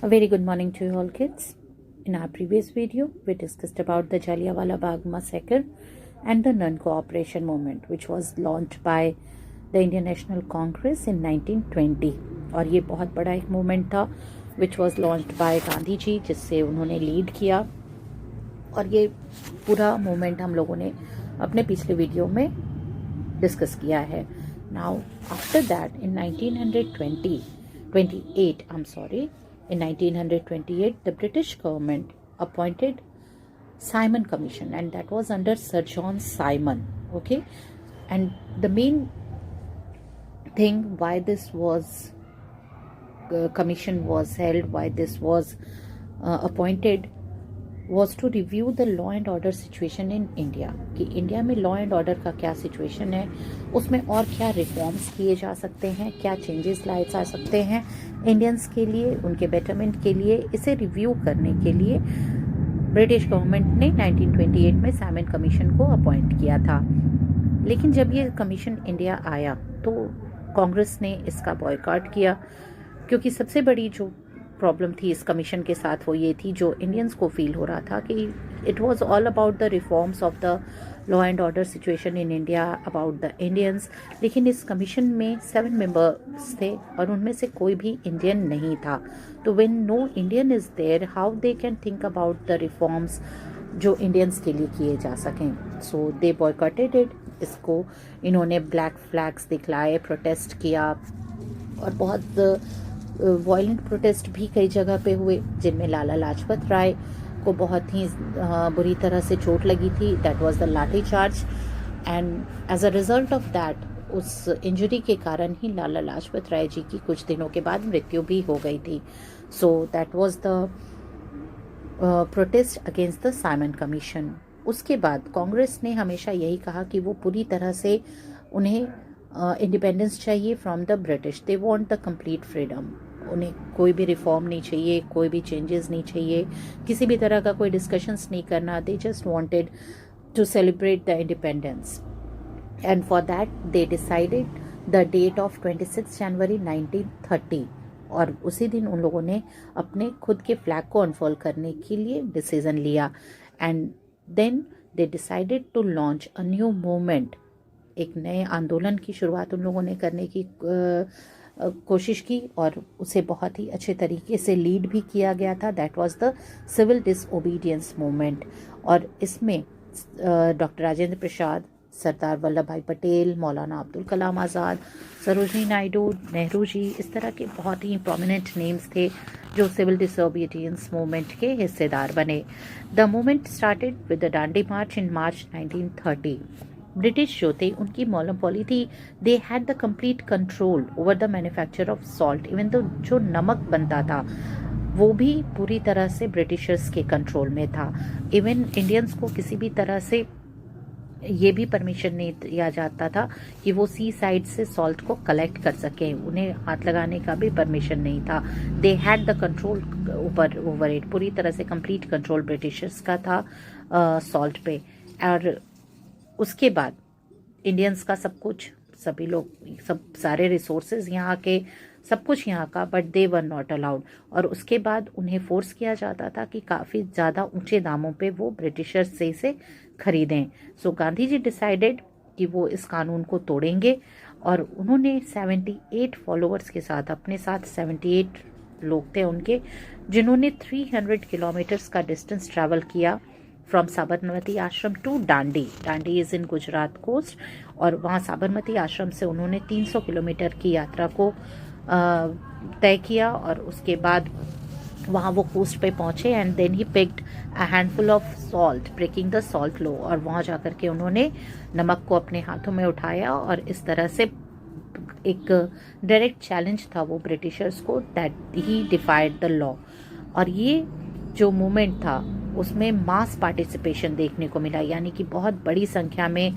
A very good morning to you all kids. In our previous video, we discussed about the Jallianwala Bagh massacre and the non-cooperation movement which was launched by the Indian National Congress in 1920. और ये बहुत बड़ा एक movement था which was launched by Gandhi ji, जिससे उन्होंने lead किया। और ये पूरा मूवमेंट हम लोगों ने अपने पिछले वीडियो में डिस्कस किया है। Now after that in 1928, the British government appointed Simon Commission, and that was under Sir John Simon. Okay, and the main thing why this was commission was held, why this was appointed, was to review the law and order situation in India. कि India में law and order का क्या situation है, उसमें और क्या reforms किए जा सकते हैं, क्या चेंजेस लाए जा सकते हैं इंडियंस के लिए, उनके बेटरमेंट के लिए। इसे रिव्यू करने के लिए ब्रिटिश गवर्नमेंट ने 1928 में साइमन कमीशन को अपॉइंट किया था। लेकिन जब ये कमीशन इंडिया आया तो कांग्रेस ने इसका बॉयकॉट किया, क्योंकि सबसे बड़ी जो प्रॉब्लम थी इस कमीशन के साथ वो ये थी, जो इंडियंस को फील हो रहा था कि it was all about the reforms of the law and order situation in India, about the Indians. लेकिन इस कमीशन में 7 मेंबर्स थे और उनमें से कोई भी इंडियन नहीं था। तो when no Indian is there, how they can think about the reforms जो इंडियंस के लिए किए जा सकें। So they boycotted it. इसको इन्होंने ब्लैक फ्लैग्स दिखलाए, प्रोटेस्ट किया, और बहुत वायलेंट प्रोटेस्ट भी कई जगह पे हुए, जिनमें लाला लाजपत राय को बहुत ही बुरी तरह से चोट लगी थी। That was the lathi charge, and as a result of that, उस इंजरी के कारण ही लाला लाजपत राय जी की कुछ दिनों के बाद मृत्यु भी हो गई थी। सो that was the protest against the Simon commission. उसके बाद कांग्रेस ने हमेशा यही कहा कि वो पूरी तरह से उन्हें इंडिपेंडेंस चाहिए from the British. They want the complete freedom. उन्हें कोई भी रिफॉर्म नहीं चाहिए, कोई भी चेंजेस नहीं चाहिए, किसी भी तरह का कोई डिस्कशंस नहीं करना। They just wanted to celebrate the independence, and for that they decided the date of 26 January 1930। और उसी दिन उन लोगों ने अपने खुद के फ्लैग को अनफॉल करने के लिए डिसीजन लिया, and then they decided to launch a new movement. एक नए आंदोलन की शुरुआत उन लोगों ने करने की कोशिश की, और उसे बहुत ही अच्छे तरीके से लीड भी किया गया था। That was the civil disobedience movement. और इसमें डॉक्टर राजेंद्र प्रसाद, सरदार वल्लभ भाई पटेल, मौलाना अब्दुल कलाम आज़ाद, सरोजनी नायडू, नेहरू जी, इस तरह के बहुत ही प्रोमिनेंट नेम्स थे जो सिविल डिसओबीडियंस मूवमेंट के हिस्सेदार बने। The movement started with the Dandi March in March 1930। British जो थे, उनकी मोनोपोली थी। They had the complete control over the manufacture of salt. Even तो जो नमक बनता था वो भी पूरी तरह से ब्रिटिशर्स के कंट्रोल में था। इवन इंडियंस को किसी भी तरह से ये भी परमिशन नहीं दिया जाता था कि वो सी साइड से सॉल्ट को कलेक्ट कर सकें। उन्हें हाथ लगाने का भी परमिशन नहीं था। They had the control over it. पूरी तरह से कंप्लीट कंट्रोल ब्रिटिशर्स का था सॉल्ट पे। और उसके बाद इंडियंस का सब कुछ, सभी लोग, सब सारे रिसोर्सेज यहाँ के, सब कुछ यहाँ का, but they were not allowed. और उसके बाद उन्हें फोर्स किया जाता था कि काफ़ी ज़्यादा ऊंचे दामों पे वो ब्रिटिशर्स से इसे खरीदें। सो गांधी जी डिसाइडेड कि वो इस कानून को तोड़ेंगे, और उन्होंने 78 फॉलोअर्स के साथ, अपने साथ 78 लोग थे उनके, जिन्होंने 300 किलोमीटर्स का डिस्टेंस ट्रैवल किया from Sabarmati Ashram to Dandi. Dandi is in Gujarat coast, और वहाँ साबरमती आश्रम से उन्होंने 300 किलोमीटर की यात्रा को तय किया। और उसके बाद वहाँ वो कोस्ट पे पहुँचे, and then he picked a handful of salt, breaking the salt law. और वहाँ जाकर के उन्होंने नमक को अपने हाथों में उठाया, और इस तरह से एक डायरेक्ट चैलेंज था वो ब्रिटिशर्स को, दैट ही डिफाइड द लॉ। और ये जो मूवमेंट था उसमें मास पार्टिसिपेशन देखने को मिला, यानी कि बहुत बड़ी संख्या में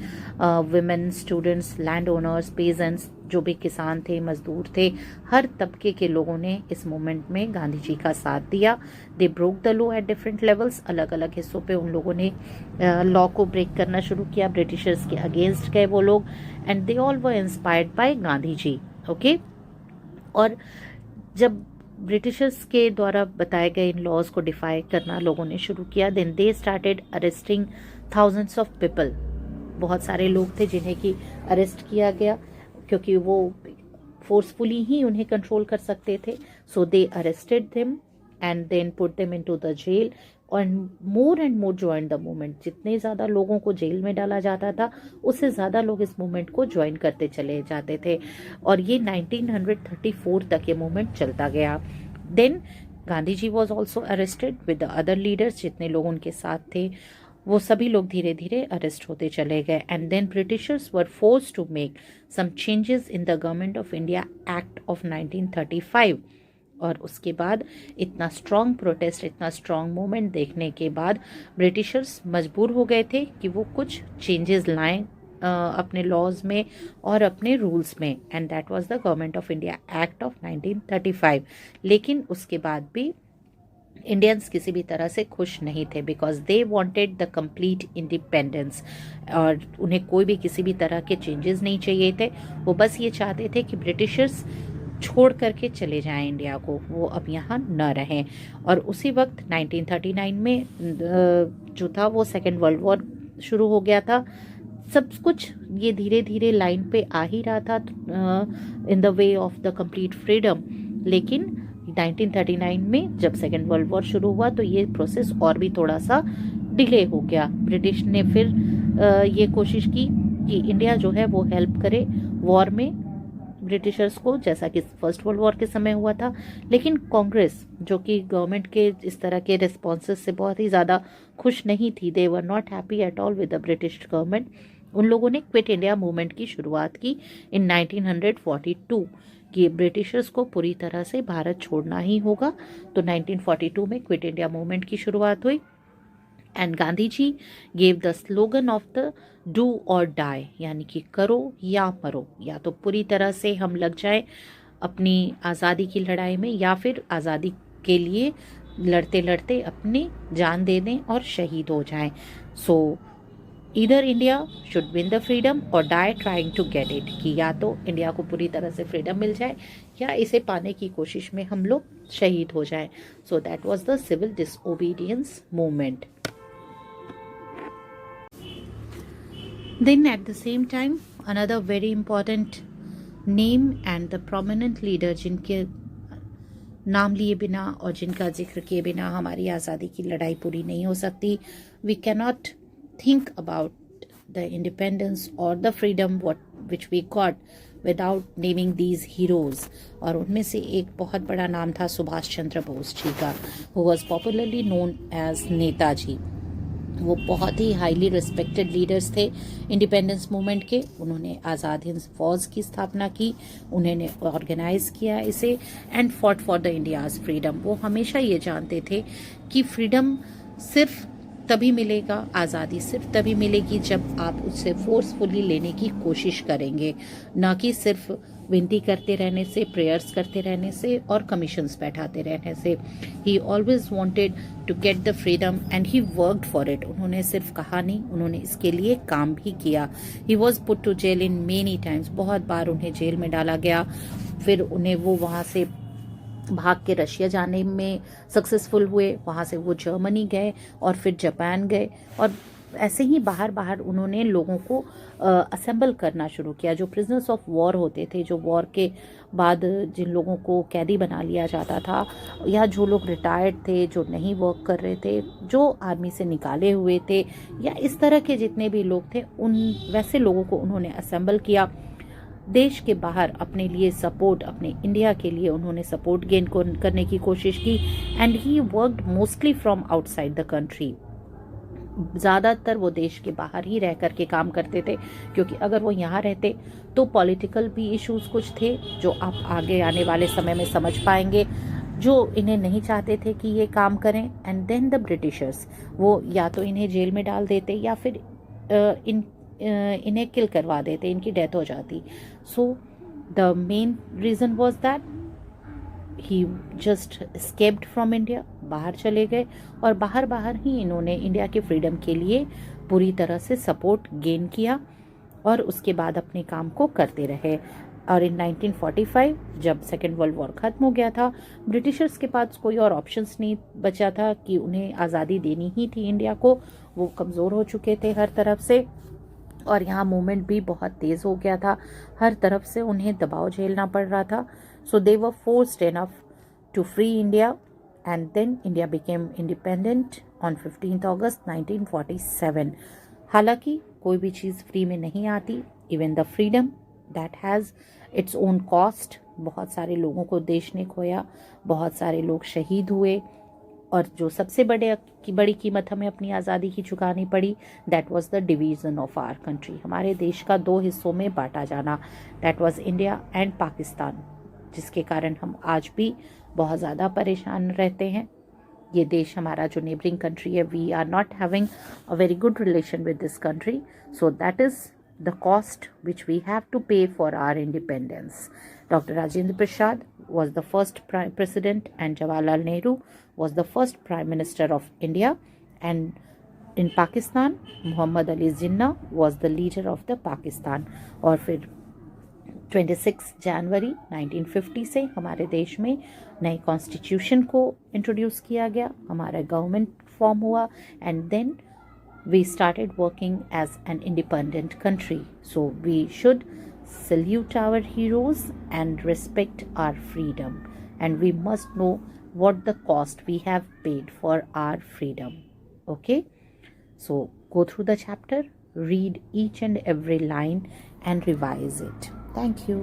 women, students, land owners, pageants, जो भी किसान थे, मजदूर थे, हर तबके के लोगों ने इस मूवमेंट में गांधी जी का साथ दिया। They broke the law at different levels. अलग अलग हिस्सों पे उन लोगों ने लॉ को ब्रेक करना शुरू किया। ब्रिटिशर्स के अगेंस्ट गए वो लोग, and they all were inspired by Gandhi ji. Okay, और जब ब्रिटिशर्स के द्वारा बताए गए इन लॉज को डिफाई करना लोगों ने शुरू किया। Then they started arresting thousands of people. बहुत सारे लोग थे जिन्हें की अरेस्ट किया गया, क्योंकि वो फोर्सफुली ही उन्हें कंट्रोल कर सकते थे। So they arrested them and then put them into the jail and more join the movement. जितने ज़्यादा लोगों को जेल में डाला जाता था, उससे ज़्यादा लोग इस मूवमेंट को ज्वाइन करते चले जाते थे, और ये 1934 तक ये मूवमेंट चलता गया। Then Gandhi ji was also arrested with the other leaders. जितने लोग उनके साथ थे वो सभी लोग धीरे धीरे अरेस्ट होते चले गए। And then britishers were forced to make some changes in the Government of India Act of 1935। और उसके बाद इतना स्ट्रॉन्ग प्रोटेस्ट, इतना स्ट्रॉन्ग मूवमेंट देखने के बाद ब्रिटिशर्स मजबूर हो गए थे कि वो कुछ चेंजेस लाएं अपने लॉज में और अपने रूल्स में, and that was the Government of India Act of 1935। लेकिन उसके बाद भी इंडियंस किसी भी तरह से खुश नहीं थे, because they wanted the complete independence, और उन्हें कोई भी किसी भी तरह के चेंजेस नहीं चाहिए थे। वो बस ये चाहते थे कि ब्रिटिशर्स छोड़ करके चले जाएं इंडिया को, वो अब यहाँ न रहें। और उसी वक्त 1939 में जो था वो सेकेंड वर्ल्ड वॉर शुरू हो गया था। सब कुछ ये धीरे धीरे लाइन पे आ ही रहा था in the way of the complete freedom. लेकिन 1939 में जब सेकेंड वर्ल्ड वॉर शुरू हुआ तो ये प्रोसेस और भी थोड़ा सा डिले हो गया। ब्रिटिश ने फिर ये कोशिश की कि इंडिया जो है वो हेल्प करे वॉर में ब्रिटिशर्स को, जैसा कि फर्स्ट वर्ल्ड वॉर के समय हुआ था। लेकिन कांग्रेस, जो कि गवर्नमेंट के इस तरह के रिस्पॉन्सेस से बहुत ही ज़्यादा खुश नहीं थी, they were not happy at all with the British government. उन लोगों ने क्विट इंडिया मूवमेंट की शुरुआत की इन 1942 कि ब्रिटिशर्स को पूरी तरह से भारत छोड़ना ही होगा। तो 1942 में क्विट इंडिया मूवमेंट की शुरुआत हुई। And Gandhi ji gave the slogan of the do or die, यानी कि करो या मरो, या तो पूरी तरह से हम लग जाएं अपनी आज़ादी की लड़ाई में, या फिर आज़ादी के लिए लड़ते लड़ते अपनी जान दे दें और शहीद हो जाएं। So either India should win the freedom or die trying to get it, कि या तो इंडिया को पूरी तरह से फ्रीडम मिल जाए या इसे पाने की कोशिश में हम लोग शहीद हो जाएं। So that was the civil disobedience movement. Then at the same time, another very important name and the prominent leader जिनके नाम लिए बिना और जिनका जिक्र किए बिना हमारी आज़ादी की लड़ाई पूरी नहीं हो सकती। We cannot think about the independence or the freedom which we got without naming these heroes। और उनमें से एक बहुत बड़ा नाम था सुभाष चंद्र बोस जी का, who was popularly known as Netaji. वो बहुत ही हाईली रिस्पेक्टेड लीडर्स थे इंडिपेंडेंस मूवमेंट के। उन्होंने आज़ाद हिंद फौज की स्थापना की, उन्होंने ऑर्गेनाइज किया इसे, and fought for the India's freedom. वो हमेशा ये जानते थे कि फ्रीडम सिर्फ तभी मिलेगा, आज़ादी सिर्फ तभी मिलेगी जब आप उससे फोर्सफुली लेने की कोशिश करेंगे, ना कि सिर्फ विनती करते रहने से, प्रेयर्स करते रहने से और कमीशंस बैठाते रहने से। He always wanted to get the freedom and he worked for it. उन्होंने सिर्फ कहा नहीं, उन्होंने इसके लिए काम भी किया। He was put to jail in many times, बहुत बार उन्हें जेल में डाला गया। फिर उन्हें वो वहाँ से भाग के रशिया जाने में सक्सेसफुल हुए, वहाँ से वो जर्मनी गए और फिर जापान गए, और ऐसे ही बाहर बाहर उन्होंने लोगों को असेंबल करना शुरू किया। जो प्रिजनर्स ऑफ वॉर होते थे, जो वॉर के बाद जिन लोगों को कैदी बना लिया जाता था, या जो लोग रिटायर्ड थे, जो नहीं वर्क कर रहे थे, जो आर्मी से निकाले हुए थे, या इस तरह के जितने भी लोग थे, उन वैसे लोगों को उन्होंने असेंबल किया। देश के बाहर अपने लिए सपोर्ट, अपने इंडिया के लिए उन्होंने सपोर्ट गेन करने की कोशिश की। And he worked mostly from outside the country. ज़्यादातर वो देश के बाहर ही रह कर के काम करते थे, क्योंकि अगर वो यहाँ रहते तो पॉलिटिकल भी इश्यूज कुछ थे जो आप आगे आने वाले समय में समझ पाएंगे, जो इन्हें नहीं चाहते थे कि ये काम करें। एंड देन द ब्रिटिशर्स, वो या तो इन्हें जेल में डाल देते या फिर इन्हें किल करवा देते, इनकी डेथ हो जाती। So the main reason was that he just escaped from India, बाहर चले गए, और बाहर बाहर ही इन्होंने इंडिया के फ्रीडम के लिए पूरी तरह से सपोर्ट गेन किया और उसके बाद अपने काम को करते रहे। और इन 1945 जब सेकेंड वर्ल्ड वॉर ख़त्म हो गया था, ब्रिटिशर्स के पास कोई और ऑप्शंस नहीं बचा था कि उन्हें आज़ादी देनी ही थी इंडिया को। वो कमज़ोर हो चुके थे हर तरफ से, और यहाँ मूवमेंट भी बहुत तेज़ हो गया था, हर तरफ से उन्हें दबाव झेलना पड़ रहा था। So they were forced enough to free India, and then India became independent on 15 August 1947। हालांकि कोई भी चीज़ फ्री में नहीं आती, even the freedom that has its own cost. बहुत सारे लोगों को देश ने खोया, बहुत सारे लोग शहीद हुए, और जो सबसे बड़ी कीमत हमें अपनी आज़ादी की चुकानी पड़ी, that was the division of our country, हमारे देश का दो हिस्सों में बांटा जाना, that was India and Pakistan, जिसके कारण हम आज भी बहुत ज़्यादा परेशान रहते हैं। ये देश हमारा जो नेबरिंग कंट्री है, we are not having a very good relation with this country, so that is the cost which we have to pay for our independence. Dr. Rajendra Prasad was the first president, and Jawaharlal Nehru was the first prime minister of India, and in Pakistan Muhammad Ali Jinnah was the leader of the Pakistan। और फिर 26 जनवरी 1950 से हमारे देश में नए constitution को introduce किया गया, हमारा गवर्नमेंट फॉर्म हुआ, and then we started working as an independent country. So we should salute our heroes and respect our freedom, and we must know what the cost we have paid for our freedom. Okay, so go through the chapter, read each and every line and revise it. Thank you.